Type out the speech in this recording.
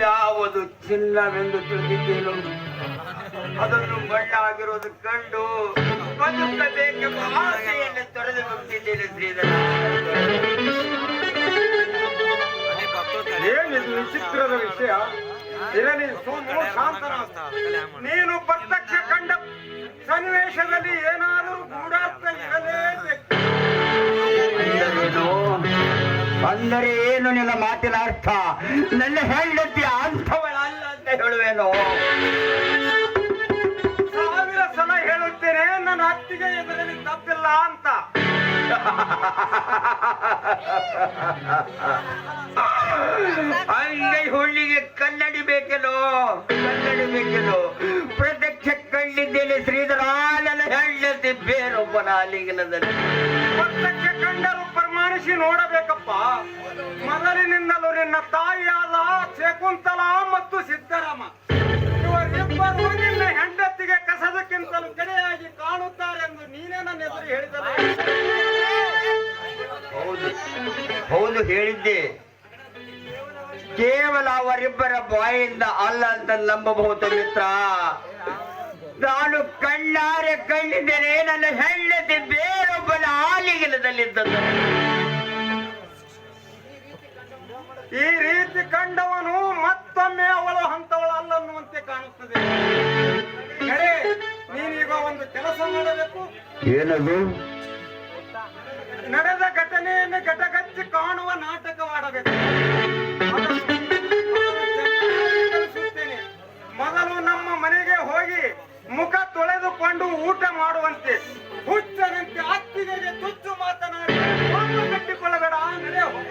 ಯಾವುದು ಚಿನ್ನವೆಂದು ತಿಳಿದಿದ್ದೇನು ಅದನ್ನು ಮಣ್ಣಾಗಿರುವುದು ಕಂಡು ಬದುಕಬೇಕೆಂಬ ಆಸೆಯನ್ನು ತೊರೆದು ಹೋಗ್ತಿದ್ದೇನೆ ಶ್ರೀಧರ. ಏನಿದು ವಿಚಿತ್ರದ ವಿಷಯ? ಇರಲಿ ಸೋಮು, ಶಾಂತನ. ನೀನು ಪ್ರತ್ಯಕ್ಷ ಕಂಡ ಸನ್ನಿವೇಶದಲ್ಲಿ ಏನಾದರೂ ಗೂಢಾರ್ಥ ಇರಲೇಬೇಕು. ಅಂದರೆ ಏನು ನಿನ್ನ ಮಾತಿನ ಅರ್ಥ? ನನ್ನ ಹೆಂಡತಿ ಅಂಥವಳಲ್ಲ ಅಂತ ಹೇಳುವೇನೋ? ಸಾವಿರ ಸಲ ಹೇಳುತ್ತೇನೆ, ನನ್ನ ಅತ್ತಿಗೆ ಎದುರಲ್ಲಿ ತಪ್ಪಿಲ್ಲ ಅಂತ. ಅಂಗೈ ಹುಳ್ಳಿಗೆ ಕನ್ನಡಿ ಬೇಕೇನೋ? ಪ್ರತ್ಯಕ್ಷ ಕಂಡಿದ್ದೇನೆ ಶ್ರೀಧರ, ನನ್ನ ಹೆಂಡತಿ ಬೇರೊಬ್ಬನ ಆಲಿಂಗನದಲ್ಲಿ. ಪ್ರತ್ಯಕ್ಷ ಕಂಡರು ಪ್ರಮಾಣಿಸಿ ನೋಡಬೇಕಪ್ಪ. ಮೊದಲಿನಿಂದಲೂ ನಿನ್ನ ತಾಯಿಯಾದ ಶಕುಂತಲಾ ಮತ್ತು ಸಿದ್ದರಾಮ ಇವರಿಬ್ಬರು ನಿನ್ನ ಹೆಂಡತಿಗೆ ಕಸದಕ್ಕಿಂತಲೂ ಕಡೆಯಾಗಿ ಕಾಣುತ್ತಾರೆಂದು ನೀನೇ ನನ್ನ ಎದುರು ಹೇಳಿದರೆ. ಹೌದು ಹೇಳಿದ್ದೆ. ಕೇವಲ ಅವರಿಬ್ಬರ ಬಾಯಿಂದ ಅಲ್ಲ ಅಂತ ನಂಬಬಹುದು ಮಿತ್ರ. ನಾನು ಕಣ್ಣಾರೆ ಕಂಡಿದ್ದೇನೆ ನನ್ನ ಹೆಂಡತಿ ಬೇರೊಬ್ಬನ ಆಲಿಂಗನದಲ್ಲಿದ್ದದ್ದು. ಈ ರೀತಿ ಕಂಡವನು ಮತ್ತೊಮ್ಮೆ ಅವಳು ಅಂತವಳು ಅಲ್ಲನ್ನುವಂತೆ ಕಾಣುತ್ತದೆ. ನೀನೀಗ ಒಂದು ಕೆಲಸ ಮಾಡಬೇಕು. ಏನದು? ನಡೆದ ಘಟನೆಯನ್ನು ಘಟಗಚ್ಚಿ ಕಾಣುವ ನಾಟಕವಾಡಬೇಕು. ಮೊದಲು ನಮ್ಮ ಮನೆಗೆ ಹೋಗಿ ಮುಖ ತೊಳೆದುಕೊಂಡು ಊಟ ಮಾಡುವಂತೆ, ಹುಚ್ಚನಂತೆ ಅತ್ತಿಗೆಗೆ ತುಚ್ಚು ಮಾತನಾಡಿ ಕಟ್ಟಿಕೊಳ್ಳಬೇಡ. ನಡೆಯ ಹೋಗ.